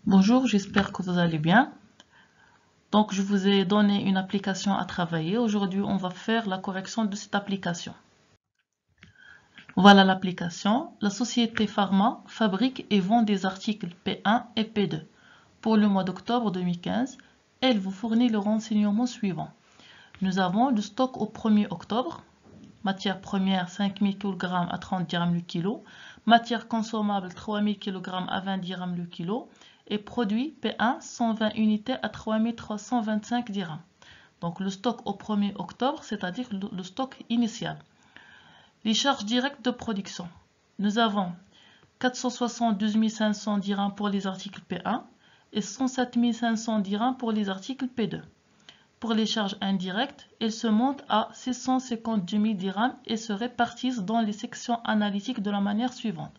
Bonjour, j'espère que vous allez bien. Donc, je vous ai donné une application à travailler. Aujourd'hui, on va faire la correction de cette application. Voilà l'application. La société Pharma fabrique et vend des articles P1 et P2. Pour le mois d'octobre 2015, elle vous fournit le renseignement suivant. Nous avons le stock au 1er octobre. Matière première 5000 kg à 30 dirhams le kilo. Matière consommable 3000 kg à 20 dirhams le kilo. Et produit P1 120 unités à 3325 dirhams. Donc le stock au 1er octobre, c'est-à-dire le stock initial. Les charges directes de production. Nous avons 472 500 dirhams pour les articles P1 et 107 500 dirhams pour les articles P2. Pour les charges indirectes, elles se montent à 652 000 dirhams et se répartissent dans les sections analytiques de la manière suivante.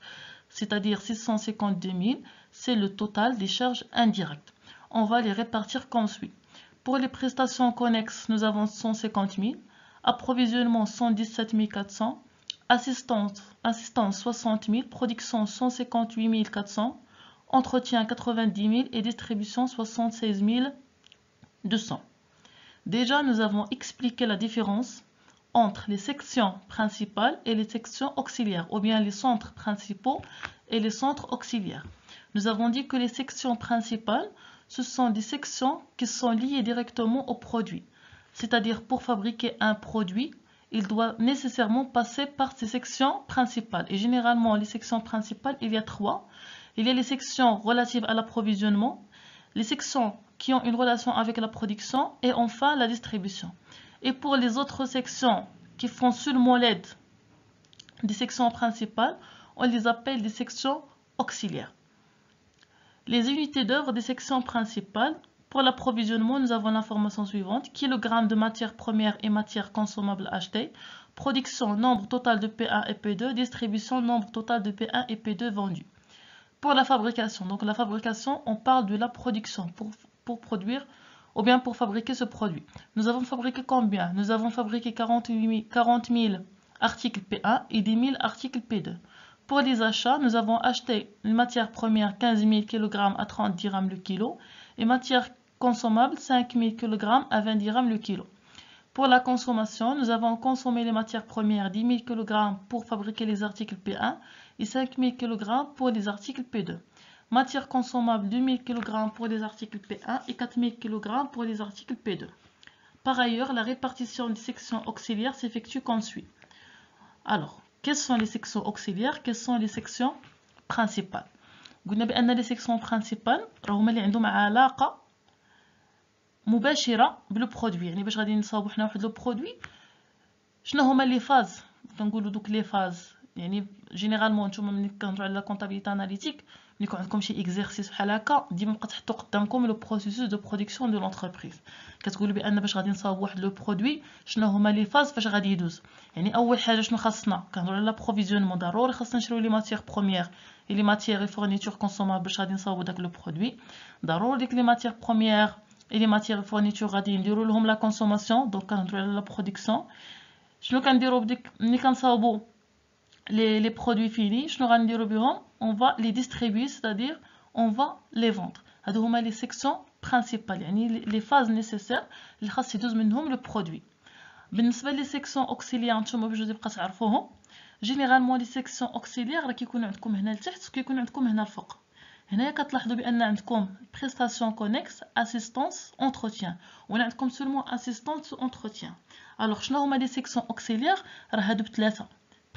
C'est-à-dire 652 000, c'est le total des charges indirectes. On va les répartir comme suit. Pour les prestations connexes, nous avons 150 000, approvisionnement 117 400, assistance 60 000, production 158 400, entretien 90 000 et distribution 76 200. Déjà, nous avons expliqué la différence entre les sections principales et les sections auxiliaires, ou bien les centres principaux et les centres auxiliaires. Nous avons dit que les sections principales, ce sont des sections qui sont liées directement au produit. C'est-à-dire, pour fabriquer un produit, il doit nécessairement passer par ces sections principales. Et généralement, les sections principales, il y a trois. Il y a les sections relatives à l'approvisionnement, les sections qui ont une relation avec la production et enfin la distribution. Et pour les autres sections qui font seulement l'aide des sections principales, on les appelle des sections auxiliaires. Les unités d'œuvre des sections principales, pour l'approvisionnement, nous avons l'information suivante. Kilogrammes de matière première et matière consommable achetée. Production, nombre total de P1 et P2. Distribution, nombre total de P1 et P2 vendus. Pour la fabrication, donc la fabrication, on parle de la production pour produire ou bien pour fabriquer ce produit. Nous avons fabriqué combien? Nous avons fabriqué 40 000 articles P1 et 10 000 articles P2. Pour les achats, nous avons acheté une matière première 15 000 kg à 30 dirhams le kilo et matière consommable 5 000 kg à 20 dirhams le kilo. Pour la consommation, nous avons consommé les matières premières 10 000 kg pour fabriquer les articles P1 et 5 000 kg pour les articles P2. Matière consommable 2 000 kg pour les articles P1 et 4 000 kg pour les articles P2. Par ailleurs, la répartition des sections auxiliaires s'effectue comme suit. Alors, quelles sont les sections auxiliaires? Quelles sont les sections principales? قلنا بأن les sections principales هما اللي عندهم علاقة مباشرة بالبرودوي. يعني باش غادي نصاوبوا حنا واحد لو برودوي، شنو هما لي فاز؟ كنقولوا دوك لي فاز يعني جينيرالمون نتوما ملي كنهضروا على لا كونطابيليتي اناليتيك، ملي يكون عندكم شي اكزرسيس بحال هكا ديما بقى تحطوا قدامكم لو بروسيسوس دو برودكسيون دو لونتربريز. كتقولوا بان باش غادي نصاوب واحد لو برودوي شنو هما لي فاز فاش غادي يدوز. يعني اول حاجه شنو خاصنا؟ كنهضروا على لابروفيزيونمون، ضروري خاصنا نشريو لي ماتيغ بروميير اي لي ماتيغ فورنيتور كونسومابل باش غادي نصاوبوا داك لو برودوي. ضروري ديك لي ماتيغ بروميير اي لي ماتيغ فورنيتور غادي نديروا لهم لا كونسوماسيون. دونك كنهضروا على لا برودكسيون. شنو كنديروا بديك ملي كنصاوبوا les produits finis, on va les distribuer, c'est-à-dire on va les vendre. هادو هما les sections principales, يعني les phases nécessaires اللي خاص يدوز منهم le produit. بالنسبة les sections auxiliaires نتوما باش تبقى تعرفوهم. Généralement les sections auxiliaires راه كيكون عندكم هنا لتحت وكيكون عندكم هنا الفوق. هنايا كتلاحظوا بان عندكم prestation connexe, assistance, entretien. وهنا عندكم seulement assistance ou entretien. Alors شنو هما les sections auxiliaires؟ راه هادو بثلاثة.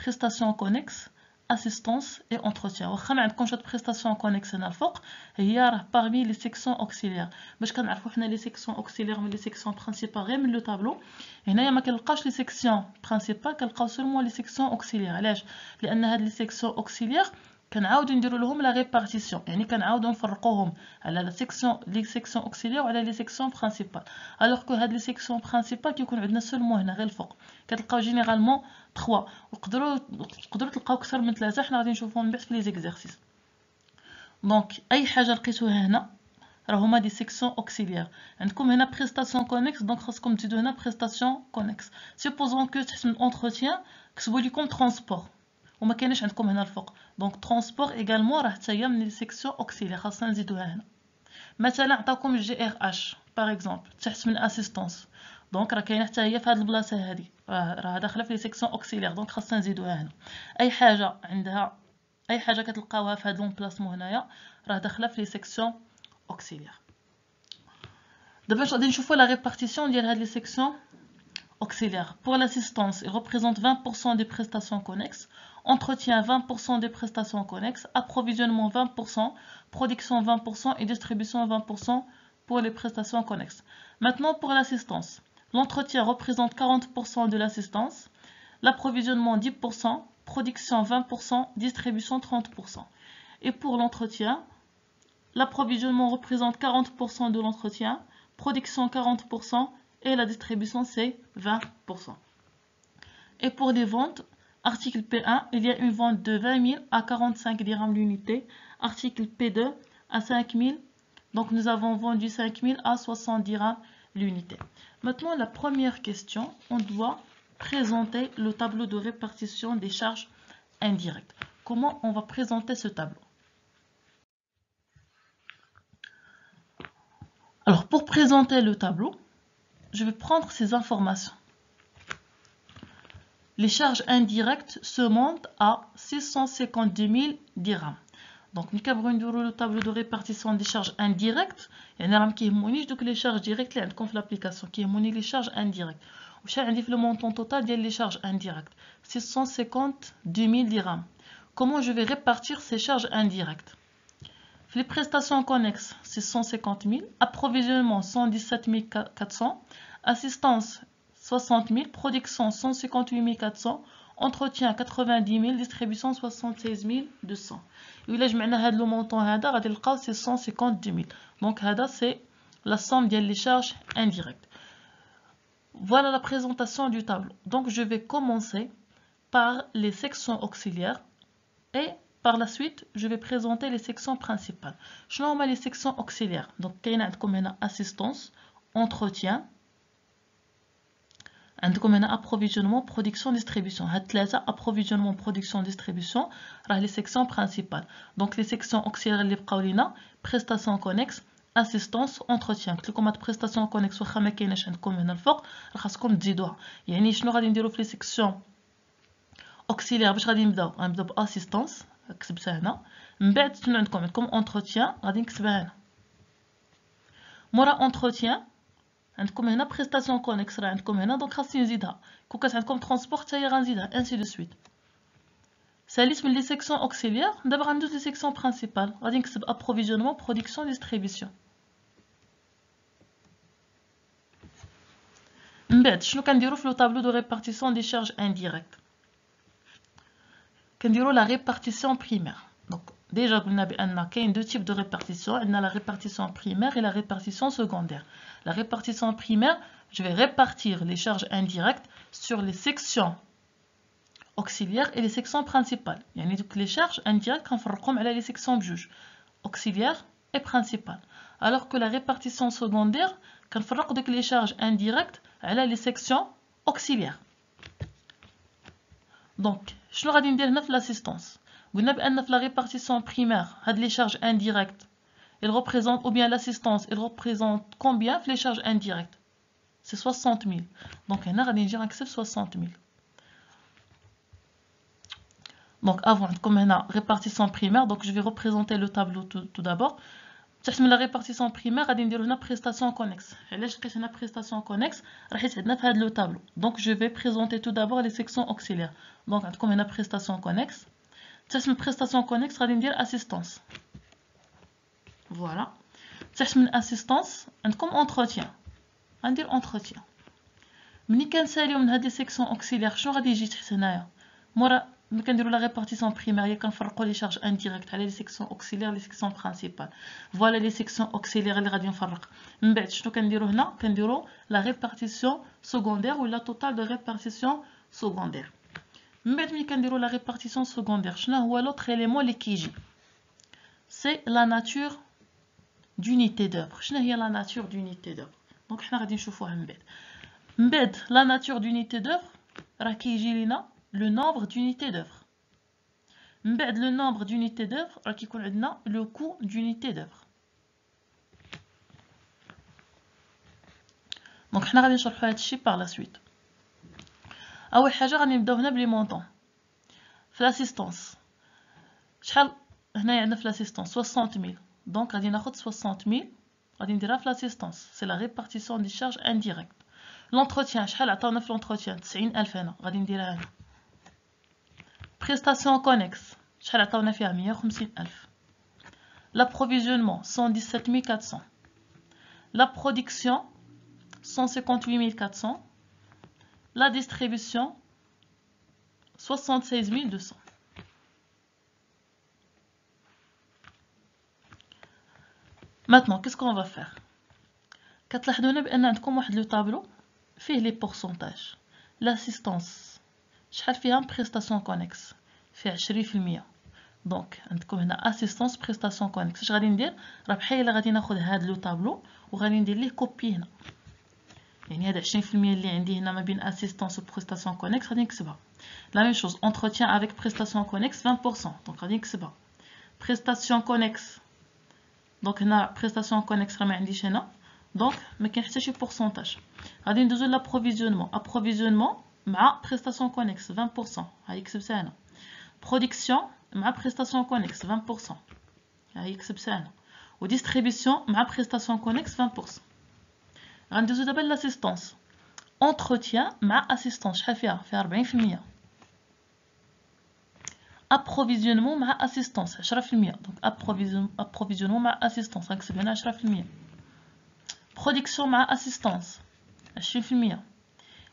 prestation connexe, assistance et entretien. واخا ما عندكمش هاد prestation connexe هنا الفوق، هي راه parmi les sections auxiliaires. باش كنعرفوا حنا les sections auxiliaires من les sections principales غير من لو طابلو. هنايا ما كنلقاوش les sections principales، كنلقاو seulement les sections auxiliaires. علاش؟ لان هاد les sections auxiliaires كنعاودو نديرو لهم لا ريبارتيسيون، يعني كنعاودو نفرقوهم على لي سيكسيون اوكسيليير وعلى لي سيكسيون برينسيبال. الوغ كو هاد لي سيكسيون برينسيبال كيكون عندنا سولمون هنا غير الفوق كتلقاو جينيرالمون 3، وتقدروا تلقاو اكثر من 3. حنا غادي نشوفوهم من بعد في لي زيكزارسيس. دونك اي حاجه لقيتوها هنا راه هما دي سيكسيون اوكسيليير. عندكم هنا بريستاسيون كونيكس، دونك خاصكم تزيدوا هنا بريستاسيون كونيكس. سيبوزون كو تحت من اونتروتيان كتبوا لكم ترونسبور وما كاينش عندكم هنا الفوق، دونك ترونسبور ايغالمون راه حتى هي من لي سيكسيون اوكسيليير خاصنا نزيدوها هنا. مثلا عطاكم الجي ار اش باغ اكزومبل تحت من اسيستانس، دونك راه كاينه حتى هي في هاد البلاصه هادي، راه داخله في لي سيكسيون اوكسيليير، دونك خاصنا نزيدوها هنا. اي حاجه عندها اي حاجه كتلقاوها في هاد لومبلاسمون هنايا راه داخله في لي سيكسيون اوكسيليير. دابا غادي نشوفوا لا ريبارتيسيون ديال هاد لي سيكسيون auxiliaire. Pour l'assistance, il représente 20% des prestations connexes, entretien 20% des prestations connexes, approvisionnement 20%, production 20% et distribution 20% pour les prestations connexes. Maintenant pour l'assistance, l'entretien représente 40% de l'assistance, l'approvisionnement 10%, production 20%, distribution 30%. Et pour l'entretien, l'approvisionnement représente 40% de l'entretien, production 40%, et la distribution c'est 20%. Et pour les ventes, article P1, il y a une vente de 20 000 à 45 dirhams l'unité, article P2 à 5 000, donc nous avons vendu 5 000 à 60 dirhams l'unité. Maintenant la première question, on doit présenter le tableau de répartition des charges indirectes. Comment on va présenter ce tableau? Alors pour présenter le tableau, je vais prendre ces informations. Les charges indirectes se montent à 652 000 dirhams. Donc, nous avons le tableau de répartition des charges indirectes. Il y a les charges directes comme l'application, qui est les charges indirectes. Le montant total des charges indirectes, 652 000 dirhams. Comment je vais répartir ces charges indirectes? Les prestations connexes, c'est 150 000. Approvisionnement, 117 400. Assistance, 60 000. Production, 158 400. Entretien, 90 000. Distribution, 76 200. Et là, je mets le montant, c'est 152 000. Donc, c'est la somme des charges indirectes. Voilà la présentation du tableau. Donc, je vais commencer par les sections auxiliaires et par la suite, je vais présenter les sections principales. Je nomme les sections auxiliaires. Donc, il y a assistance, entretien, approvisionnement, production, distribution. Approvisionnement, production, distribution, les sections principales. Donc, les sections auxiliaires, les prestations connexes, assistance, entretien. Comme la prestation connexe, vous avez les sections auxiliaires, assistance. كتبتها هنا من بعد شنو عندكم entretien غادي نكتبها هنا مورا entretien عندكم هنا prestation connexe راه عندكم هنا دونك خاصني نزيدها كون كانت عندكم transport حتى هي غنزيدها ainsi de suite. ساليت من لي سيكسيون auxiliaires دابا غندوز لي سيكسيون principales غادي نكتب approvisionnement production distribution. من بعد شنو كنديرو في لو tableau de répartition des charges indirectes كنديرو la répartition primaire. Donc déjà قلنا بان كاين deux types de répartition, عندنا la répartition primaire et la répartition secondaire. La répartition primaire, je vais répartir les charges indirectes sur les sections auxiliaires et les sections principales. يعني donc les charges indirectes كنفرقهم على les sections بجوج auxiliaires et principales. Alors que la répartition secondaire كنفرق دوك les charges indirectes على les sections auxiliaires. Donc, شنو غادي ندير هنا في l'assistance قلنا بان في la répartition primaire هاد les charges indirectes ils représentent ou bien l'assistance il représente combien في les charges indirectes c'est 60 000 donc هنا غادي نجي نكتب 60 000 donc avant عندكم هنا répartition primaire donc je vais représenter le tableau tout d'abord تحت من la répartition primaire غادي نديرو هنا prestation connexe. علاش لقيت هنا prestation connexe راه حيت عندنا في هذا لو tableau. Donc je vais présenter tout d'abord les sections auxiliaires. Donc عندكم هنا prestation connexe. تحت من prestation connexe غادي ندير assistance. Voilà. تحت من assistance عندكم entretien. غندير entretien. ملي كنساليو من هذه sections auxiliaires شنو غادي يجي تحت هنايا؟ مورا ملي كنديرو لا répartition primaire كنفرقوا لي charges indirectes على لي sections auxiliaires لي sections principales. Voilà les sections auxiliaires اللي غادي نفرق. من بعد شنو كنديرو هنا؟ كنديرو la répartition secondaire ou la totale de répartition secondaire. من بعد ملي كنديرو la répartition secondaire شنو هو l'autre élément اللي كيجي؟ C'est la nature d'unité d'œuvre. شنو هي la nature d'unité d'œuvre؟ دونك حنا غادي نشوفوها من بعد. من بعد la nature d'unité d'œuvre راه كيجي لينا le nombre d'unités d'œuvre. من بعد le nombre d'unités d'œuvre راه كيكون عندنا le coût d'unité d'œuvre. دونك حنا غادي نشرحوا هذا الشيء باغ لا سويت. اول حاجه غادي نبداو هنا بلي مونطون في لاسيستونس. شحال هنايا عندنا في لاسيستونس 60000 دونك غادي ناخذ 60000 غادي نديرها في لاسيستونس سي لا ريبارتيسيون دي شارج انديريكت. لونتروتيان شحال عطاونا في لونتروتيان 90000 هنا غادي نديرها هنا. بريستاسيون كونيكس شحال عطاونا فيها 150000. l'approvisionnement 117400. la production 158400. la distribution 76200. Maintenant, qu'est-ce qu'on va faire? كتلاحظوا هنا بان عندكم واحد لو طابلو فيه لي بورسونتاج. l'assistance شحال فيها prestation connexe فيه 20%. دونك عندكم هنا اسيستونس بريستاسيون كونيكس. اش غادي ندير؟ راه بحال الا غادي ناخذ هذا لو طابلو وغادي ندير ليه كوبي هنا. يعني هذا 20% اللي عندي هنا ما بين اسيستونس و بريستاسيون كونيكس غادي نكتبها. لا ميم شوز entretien avec prestation connexe 20%. دونك غادي نكتبها prestation connexe. دونك هنا prestation connexe راه ما عنديش هنا دونك ما كاين حتى شي بورسونتاج. غادي ندوزو لابروفيزيونمون. ابروفيزيونمون مع prestation connexe 20%. هاي كتبتها هنا. production مع prestation connexe 20%. هاي كتبتها هنا. و distribution مع prestation connexe 20%. غندوزو دابا لاسيستونس. entretien مع assistance شحال فيها 40%. approvisionnement مع assistance 10%. دونك approvisionnement مع assistance غنكتب هنا 10%. production مع assistance 20%.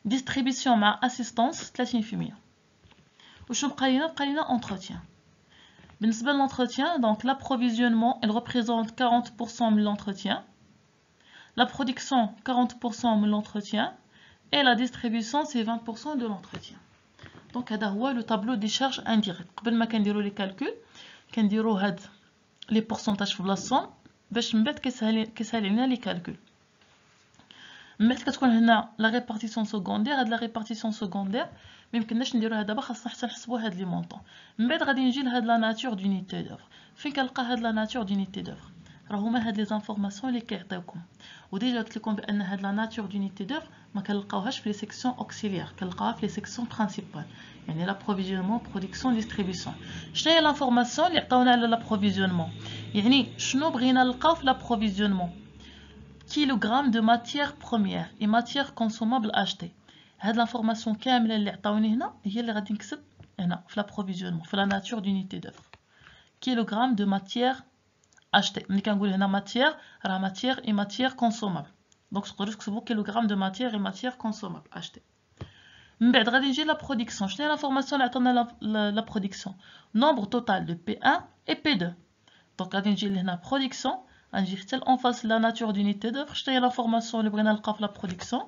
distribution مع assistance 30%. وشنو بقى لينا؟ بقى لينا entretien. بالنسبه للentretien donc l'approvisionnement il représente 40% من l'entretien, la production 40% من l'entretien et la distribution c'est 20% de l'entretien. Donc هذا هو لو طابلو دي شارج انديريكت. قبل ما كنديروا لي كالكول كنديروا هاد لي بورسونتاج في بلاصتهم باش من بعد كيسهل علينا لي كالكول. من بعد كتكون هنا لا ريبارتيسيون سكوندير. هاد لا ريبارتيسيون سكوندير ميمكنناش نديروها دابا خاصنا حتى نحسبوا هاد لي مونطون. من بعد غادي نجي لهاد لا ناتور دونيتي دوفر. فين كنلقى هاد لا ناتور دونيتي دوفر؟ راه هما هاد لي زانفورماسيون اللي كيعطيوكم وديجا قلت لكم بان هاد لا ناتور دونيتي دوفر ما كنلقاوهاش في لي سيكسيون اوكسيليير كنلقاوها في لي سيكسيون برينسيبال يعني لابروفيزيونمون برودكسيون ديستريبيسيون. شنو هي لانفورماسيون اللي عطاونا على لابروفيزيونمون؟ يعني شنو بغينا نلقاو في لابروفيزيونمون؟ kilogramme de matière première et matière consommable achetée. هاد l'information كامله اللي عطاوني هنا هي اللي غادي نكتب هنا في l'approvisionnement في la nature d'unité d'œuvre. kilogramme de matière achetée. ملي كنقول هنا matière راه matière et matière consommable. دونك تقدروا تكتبوا kilogramme de matière et matière consommable achetée. من بعد غادي نجي la production. شنو هي l'information اللي عطانا la production? nombre total de P1 et P2. دونك غادي نجي لهنا production غنجي حتى en face la nature d'unité d'œuvre. شنو هي l'information اللي بغينا نلقاو في la production?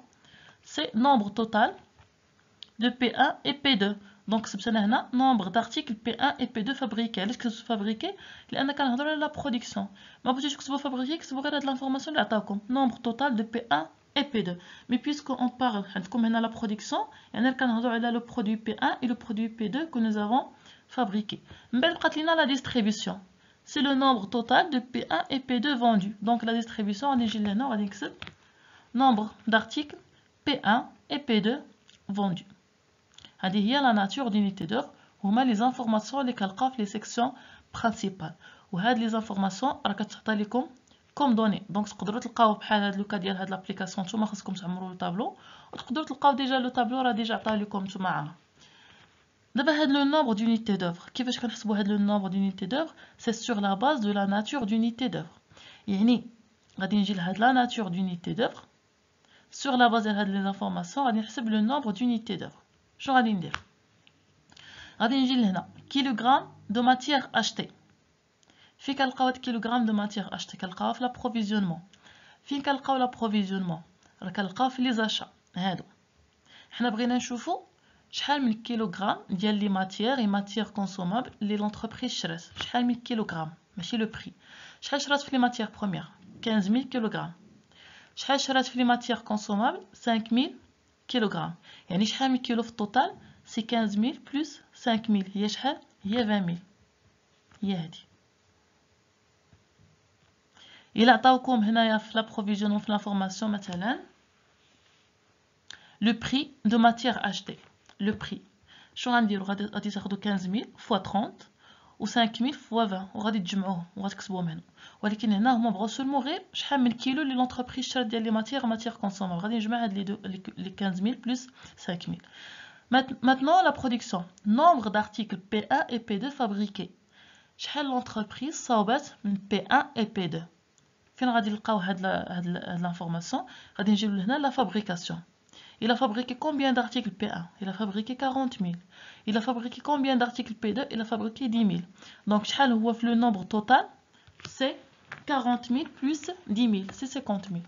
c'est nombre total de P1 et P2. donc كتبت انا هنا nombre d'articles P1 et P2 fabriqués. علاش كتبت fabriqués؟ لان كنهضروا على la production. ما بغيتوش تكتبوا fabriqués كتبوا غير هاد l'information اللي عطاوكم nombre total de P1 et P2. mais puisque on parle عندكم هنا la production يعني كنهضروا على le produit P1 et le produit P2 que nous avons fabriqué. من بعد بقات لينا la distribution. c'est le nombre total de P1 et P2 vendus. Donc la distribution, on dit le nombre d'articles P1 et P2 vendus. هذه هي la nature d'unité d'œuvre. هما les informations اللي كنلقاو في les sections principales. وهاد les informations راه كتعطى لكم comme données. donc تقدروا تلقاو بحال هاد لوكا ديال هاد لابليكاسيون نتوما خاصكم تعمروا لو طابلو وتقدروا تلقاو ديجا لو طابلو راه ديجا عطاه لكم نتوما عامه. دابا هاد لو nombre d'unité d'œuvre كيفاش كنحسبوا هاد لو nombre d'unité d'œuvre؟ c'est sur la base de la nature d'unité d'œuvre. يعني غادي نجي لهاد la nature d'unité d'œuvre sur la base ديال هاد لي انفورماسيون غادي نحسب لو nombre d'unité d'œuvre. شنو غادي ندير؟ غادي نجي لهنا kilogramme de matière achetée. فين كنلقاو هاد kilogramme de matière achetée؟ كنلقاوها في l'approvisionnement. فين كنلقاو l'approvisionnement؟ راه كنلقاو في لي زاشا هادو. حنا بغينا نشوفو شحال من كيلوغرام ديال لي ماتيير اي ماتيير كونسومابل لي لونتربريز شرات. شحال من كيلوغرام ماشي لو بري. شحال شرات في لي ماتيير بروميير 15000 كيلوغرام. شحال شرات في لي ماتيير كونسومابل 5000 كيلوغرام. يعني شحال من كيلو في التوتال؟ سي 15000 بلس 5000 هي شحال؟ هي 20000. هي هادي. الا عطاوكم هنايا في لابروفيزيون في لافورماسيون مثلا le prix de matière achetée. Le prix. شو غنديرو؟ غادي تاخدو 15000 fois 30 و 5000 fois 20 وغادي تجمعوهم وغتكتبوهم هنا. ولكن هنا هما بغاو سولمون غير شحال من كيلو اللي لونتربريز شرات ديال لي ماتيير كونسومابل. غادي نجمع هاد لي 15000 plus 5000. Maintenant la production. Nombre d'articles P1 et P2 fabriqués. شحال l'entreprise صاوبات من P1 et P2. فين غادي نلقاو هاد l'information؟ غادي نجيو لهنا la fabrication. Il a fabriqué combien d'articles P1? Il a fabriqué 40 000. Il a fabriqué combien d'articles P2? Il a fabriqué 10 000. Donc, le nombre total, c'est 40 000 plus 10 000. C'est 50 000.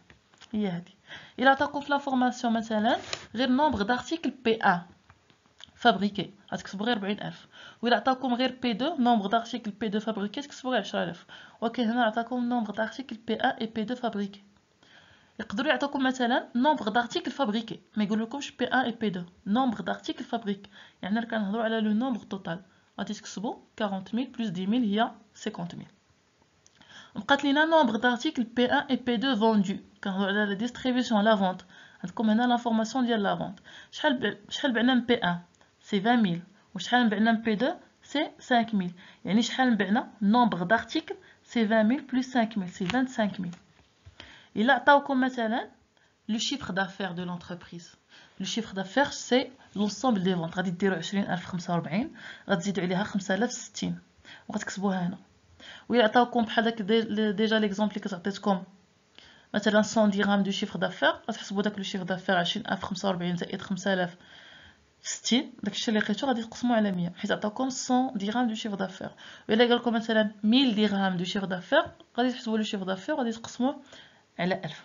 Il a attaqué l'information, مثلا, غير nombre d'articles P1 fabriqués. غتكتبوا غير 40,000. وإلا عطاكم غير P2, nombre d'articles P2 fabriqués, تكتبوا غير 10,000. ولكن هنا عطاكم nombre d'articles P1 et P2 fabriqués. يقدروا يعطوكم مثلا nombre d'articles fabriqués ما يقولولكمش P1 et P2 nombre d'articles fabriqués يعني راه كنهضروا على لو nombre total غادي تكتبوا 40000 plus 10000 هي 50000 بقات لينا nombre d'articles P1 et P2 vendus كنهضروا على la distribution la vente عندكم هنا l'information ديال la vente شحال بعنا من P1 c'est 20000 وشحال بعنا من P2 c'est 5000 يعني شحال بعنا nombre d'articles c'est 20000 plus 5000 c'est 25000 Il a le chiffre d'affaires de l'entreprise. Le chiffre d'affaires, c'est l'ensemble des ventes. غادي ديروا 20000 45 غادي تزيدوا عليها 5000 60 وغتكتبوها هنا. وإلا عطاوكم بحال داك ديجا ليكزومبل اللي كتعطيتكم مثلا 100 درهم دو chiffre d'affaires غتحسبوا داك لو chiffre d'affaires 20000 45 زائد 5000 60 داكشي اللي لقيتو غادي تقسموه على 100 حيت عطاوكم 100 درهم دو chiffre d'affaires. وإلا قال لكم مثلا 1000 درهم دو chiffre d'affaires غادي تحسبوا لو chiffre d'affaires وغادي تقسموه على 1000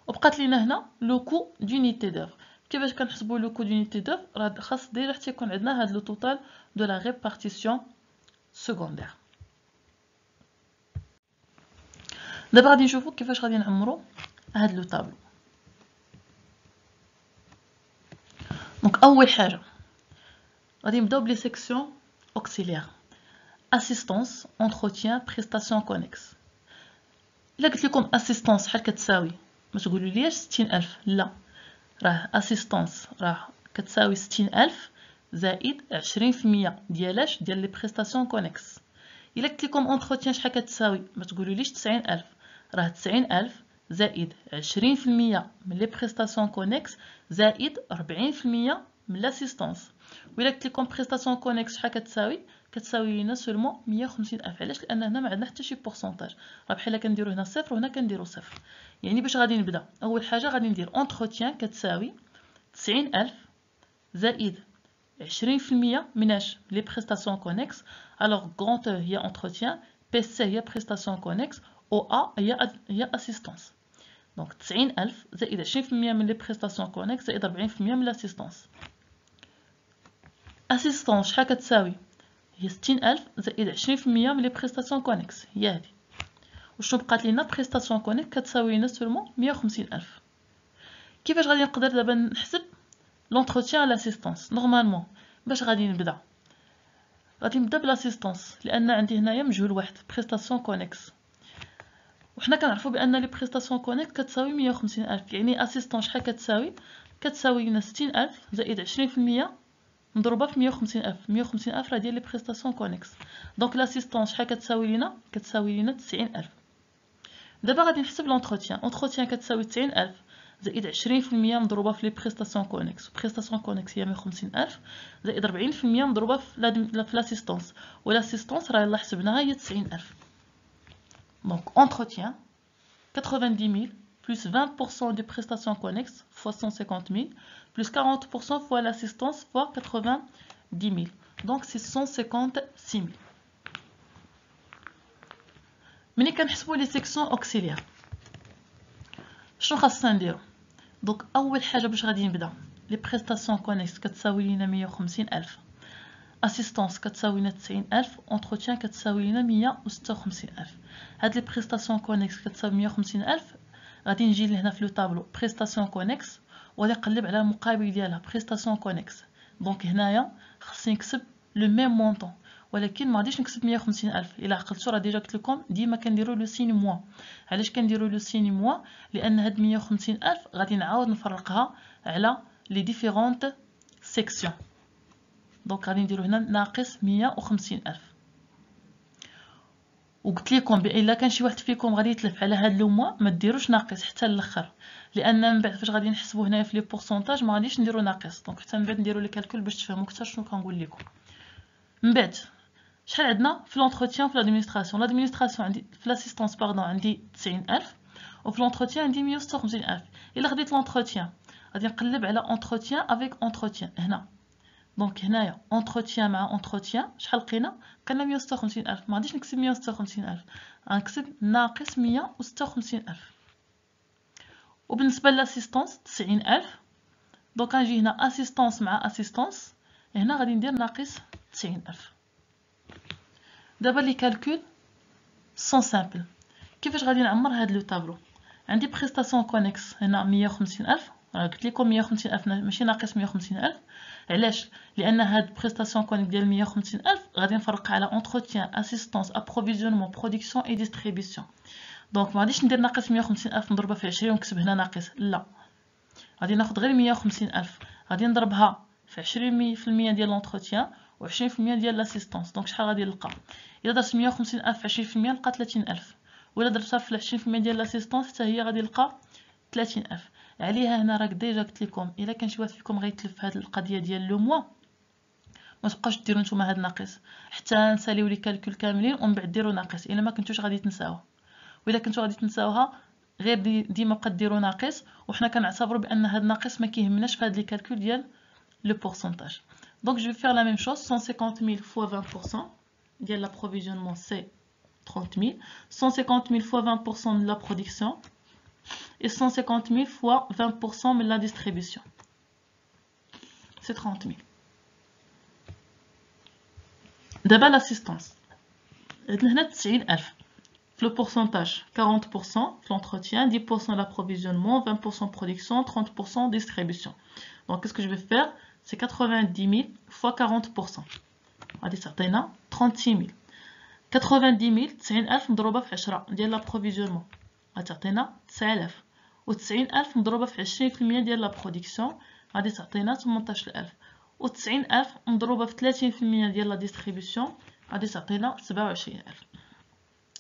وبقات لينا هنا لو كو دونيتي دوفر. كيفاش كنحسبوا لو كو دونيتي دوفر؟ راه خاص ديجا حتى يكون عندنا هاد لو توتال دو لا ريبارتيسيون سكوندير. دابا غادي نشوفوا كيفاش غادي نعمروا هاد لو طابلو. دونك اول حاجه غادي نبداو بلي سيكسيون اوكسيليير اسيستانس انتروتيان بريستاسيون كونيكس. إلا قلت لكم اسيستانس شحال كتساوي ما تقولوا ليش 60000 لا راه اسيستانس راه كتساوي 60000 زائد 20% ديالاش ديال لي بريستاسيون كونيكس. إلا قلت لكم انتروتيان شحال كتساوي ما تقولوا ليش 90000 راه 90000 زائد 20% من لي بريستاسيون كونيكس زائد 40% من لاسيستانس. وإلا قلت لكم بريستاسيون كونيكس شحال كتساوي لنا سولمون 150000. علاش؟ لان هنا ما عندنا حتى شي بورسونتاج راه بحال كنديروا هنا صفر وهنا كنديروا صفر. يعني باش غادي نبدا اول حاجه غادي ندير انتروتيان كتساوي 90000 زائد 20% من اش لي بريستاسيون كونيكس. الوغ غونت هي انتروتيان بي سي هي بريستاسيون كونيكس او ا هي اسيستانس. دونك 90000 زائد 20% من لي بريستاسيون كونيكس زائد 40% من لاسيستانس. اسيستانس شحال كتساوي هي 60000 زائد 20% من لي بريستاسيون كونيكس هي هادي. وشنو بقات لينا بريستاسيون كونيكس كتساوي لنا سولمون 150000. كيفاش غادي نقدر دابا نحسب لونتروتيان لاسيستانس؟ نورمالمون باش غادي نبدا بلاسيستانس لان عندي هنايا مجهول واحد بريستاسيون كونيكس وحنا كنعرفوا بان لي بريستاسيون كونيكس كتساوي 150000. يعني اسيستون شحال كتساوي لنا 60000 زائد 20% مضروبه في 150000. 150000 راه ديال لي بريستاسيون كونيكس. دونك لاسيستونس شحال كتساوي لنا 90000. دابا غادي نحسب لونتروتيان. انتروتيان كتساوي 90000 زائد 20% مضروبه في لي بريستاسيون كونيكس. بريستاسيون كونيكس هي 150000 زائد 40% مضروبه في لاسيستونس ولاسيستونس راه يلاه حسبناها هي 90000. دونك انتروتيان 90000 plus 20% des prestations connexes fois 150 000 plus 40% fois l'assistance fois 90 000. Donc c'est 156 000. ملي كنحسبوا لي سيكسيون اوكسيليير شنو خاصنا نديرو؟ دونك اول حاجه باش غادي نبدا لي بريستاسيون كونيكس كتساوي لينا 150000 اسيستانس كتساوي لنا 90000 انتروتيان كتساوي لنا 156000. هاد لي بريستاسيون كونيكس كتساوي 150000 غادي نجي لهنا في لو طابلو بريستاسيون كونيكس وغادي نقلب على المقابل ديالها بريستاسيون كونيكس. دونك هنايا خصني نكتب لو ميم مونطون ولكن ما غاديش نكتب 150000. الا عقلتو راه ديجا قلت لكم ديما كنديروا لو سين موا. علاش كنديروا لو سين موا؟ لان هاد 150000 غادي نعاود نفرقها على لي ديفيرونت سيكسيون. دونك غادي نديرو هنا ناقص 150000. وقلت لكم الا كان شي واحد فيكم غادي يتلف على هاد لو موا ما ديروش ناقص حتى الاخر، لان من بعد فاش غادي نحسبوا هنايا في لي بورسونتاج ما غاديش نديرو ناقص. دونك حتى من بعد نديرو لي كالكول باش تفهموا اكثر شنو كنقول لكم. من بعد شحال عندنا في لونتروتيان في لادمينستراسيون؟ لادمينستراسيون عندي في لاسيستونس عندي 90000 وفي لونتروتيان عندي 156000. الا خديت لونتروتيان غادي نقلب على اونتروتيان افيك اونتروتيان هنا. دونك هنايا اونتروتيان مع اونتروتيان شحال لقينا؟ لقينا 156000. ما غاديش نكتب 156000، غنكتب ناقص 156000. وبالنسبه للاسيستونس 90000. دونك غنجي هنا اسيستونس مع اسيستونس، هنا غادي ندير ناقص 90000. دابا لي كالكول سون سامبل. كيفاش غادي نعمر هاد لو طابلو؟ عندي بريستاسيون كونيكس هنا 150000. قلت لكم 150000 ماشي ناقص 150000. علاش؟ لان هاد بريستاسيون كونيك ديال 150000 غادي نفرق على اونتروتيان اسيستونس ابروفيزيونمون برودكسيون اي ديستريبيسيون. دونك ما غاديش ندير ناقص 150000 نضربها في 20 ونكتب هنا ناقص، لا، غادي ناخذ غير 150000 غادي نضربها في 20% ديال لونتروتيان و 20% ديال لاسيستونس. دونك شحال غادي نلقى؟ الا درت 150000 في 20% نلقى 30000، ولا درتها في 20% ديال لاسيستونس حتى هي غادي نلقى 30000. عليها هنا راك ديجا قلت لكم الا كان شي واحد فيكم غيتلف في هذه القضيه ديال لو موا ما تبقاوش ديروا نتوما هاد ناقص حتى نساليو لي كالكول كاملين ومن بعد ديروا ناقص، الا ما كنتوش غادي تنساوها. واذا كنتو غادي تنساوها غير ديما بقى ديروا ناقص، وحنا كنعتبروا بان هاد ناقص ما كيهمناش في هاد لي كالكول ديال لو بورسونتاج. دونك جو في فير لا ميم شوز. 150000 فوا 20% ديال لابروفيزيونمون سي 30000. 150000 فوا 20% de la production et 150000 fois 20% de la distribution. C'est 30000. D'abord l'assistance. عندنا 90000 في le pourcentage 40% في l'entretien, 10% l'approvisionnement, 20% production, 30% distribution. Donc qu'est-ce que je vais faire? C'est 90000 fois 40%. غادي تعطينا 36000. 90000 90000 مضروبه في 10 ديال لابروفيزيونمون غادي تعطينا 9000، و 90000 مضروبه في 20% ديال لا برودكسيون غادي تعطينا 18000، و 90000 مضروبه في 30% ديال لا ديستريبيسيون غادي تعطينا 27000.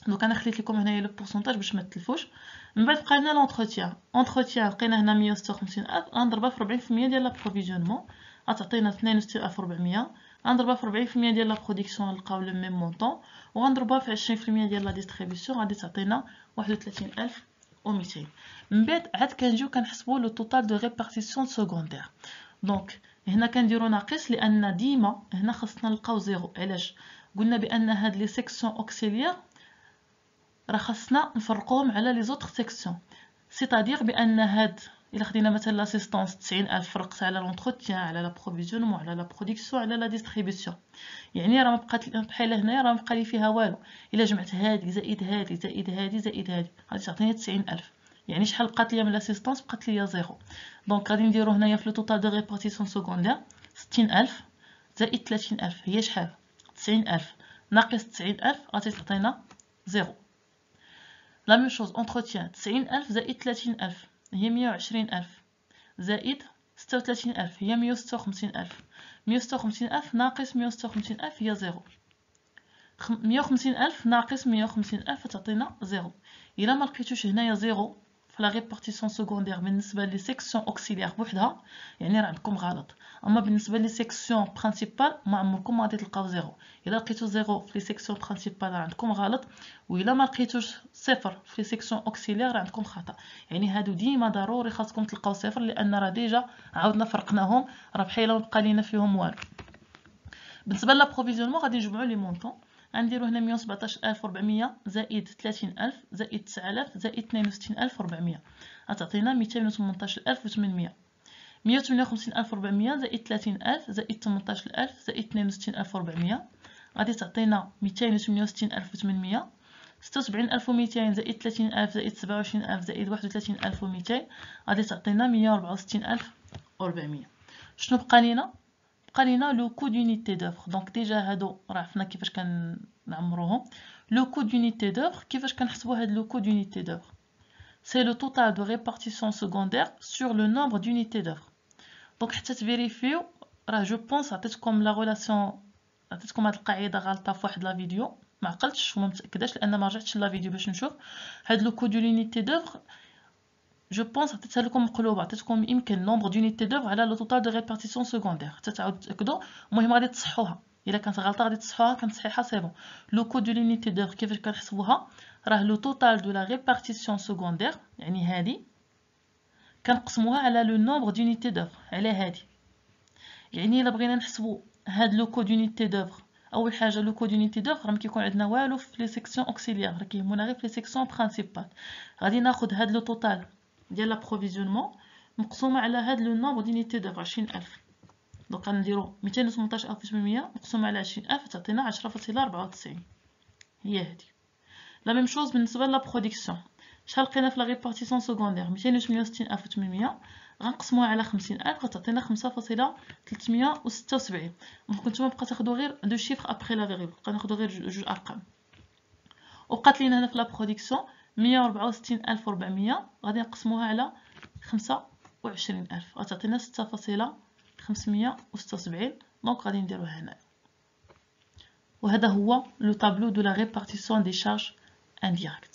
دونك انا خليت لكم هنايا لو بورسونتاج باش ما تلفوش. من بعد بقى لنا لونتروتيان لقينا هنا 156000 غنضربها في 40% ديال لا بروفيزيونمون غتعطينا 62400، غنضربها في 40% ديال لا برودكسيون نلقاو لو ميم مونطون، وغنضربها في 20% ديال لا ديستريبيسيون غادي تعطينا 31200. من بعد عاد كنجيو كنحسبوا لو توتال دو ريبارتيسيون سكوندير. دونك هنا كنديرو ناقص لان ديما هنا خاصنا نلقاو زيرو. علاش؟ قلنا بان هاد لي سيكسيون اوكسيليير راه خاصنا نفرقوهم على لي زوطخ سيكسيون، سيتادير بان هاد الا خدينا مثلا لاسيستونس 90000 فرقت على لونتروتيان على لا بروفيزيونمون على لا برودكسيون على لا ديستريبيسيون، يعني راه ما بقات بحال هنايا راه ما بقى لي فيها والو. الا جمعت هادي زائد هادي زائد هادي زائد هادي غادي تعطيني 90000. يعني شحال بقات ليا من لاسيستونس؟ بقات ليا زيرو. دونك غادي نديرو هنايا في لو توتال دو ريبارتيسيون سكوندير 60000 زائد 30000 هي شحال؟ 90000 ناقص 90000 غادي تعطينا زيرو. لا ميم شوز اونتروتيان 90000 زائد 30000 هي 120000 زائد 36000 هي 156000. 156000 ناقص 156000 هي زيرو. 150000 ناقص 150000 تعطينا زيرو. الا ما لقيتوش هنايا زيرو في لا ريبارتيسيون سكوندير بالنسبه لي سيكسيون اوكسيليير بوحدها يعني راه عندكم غلط، اما بالنسبه لي سيكسيون برينسيبال ما عمركم غادي تلقاو زيرو. الا لقيتو زيرو في لي سيكسيون برينسيبال راه عندكم غلط، والا ما لقيتوش صفر في لي سيكسيون اوكسيليير راه عندكم خطا. يعني هادو ديما ضروري خاصكم تلقاو صفر لان راه ديجا عاودنا فرقناهم راه بحال ما بقى لينا فيهم والو. بالنسبه لابروفيزيونمون غادي نجمعوا لي مونطون. غنديرو هنا 117400 زائد 30000 زائد 9000 زائد 62400 غتعطينا 218800. 158400 زائد 30000 زائد 18000 زائد 62400 غادي تعطينا 268800. 76200 زائد 30000 زائد 27000 زائد 31200 غادي تعطينا 165400. شنو بقى لينا؟ بقى لينا لو كو دونيتي دوفر. دونك ديجا هادو راه عرفنا كيفاش كنعمروهم. لو كو دونيتي دوفر كيفاش كنحسبوا هاد لو كو دونيتي دوفر؟ سي لو توتال دو ريبارتيسيون سكوندير سور لو نومبر دونيتي دوفر. دونك حتى تفيريفيو راه جو بونس عطيتكم لا ريلاسيون، عطيتكم هاد القاعده غلطه في واحد لا فيديو ما عقلتش وما متاكداش لان ما رجعتش لا فيديو باش نشوف هاد لو كود دو لونيتي دوفر. جو بونس عطيتها لكم مقلوبه، عطيتكم يمكن نومبر دونيتي دوفر على لو توتال دو ريبارتيسيون سكوندير حتى تعاودوا تاكدوا. المهم غادي تصحوها، الا كانت غلطه غادي تصحوها، كانت صحيحه سي بون. لو كود دو لونيتي دوفر كيفاش كنحسبوها؟ راه لو توتال دو لا ريبارتيسيون سكوندير، يعني هذه كنقسموها على لو نومبر دونيتي دوفر، على هذه. يعني الا بغينا نحسبوا هاد لو كود دونيتي دوفر، اول حاجه لو كود دونيتي دوفر ما كيكون عندنا والو في لي سيكسيون اوكسيليير، راه كيهمنا غير في لي سيكسيون برينسيبال. غادي ناخذ هاد لو توتال ديال لابروفيزيونمون مقسومه على هاد لو نومبر دونيتي دوفر 20000. دونك غنديرو 218800 مقسومه على 20000 تعطينا 10.94. هي هادي. لا ميم شوز بالنسبه لا برودكسيون. شحال لقينا في لا ريبارتيسيون سكوندير؟ 268800 غنقسموها على 50000 غتعطينا 5.376. دونك نتوما بقى تاخذوا غير دو شيفر ابري لا فيغول، بقى ناخذوا غير جوج ارقام. وبقات لينا هنا في لا برودكسيون 164400 غادي نقسموها على 25000 غتعطينا 6.576. دونك غادي نديروها هنا. وهذا هو لو طابلو دو لا ريبارتيسيون دي شارج انديريكت.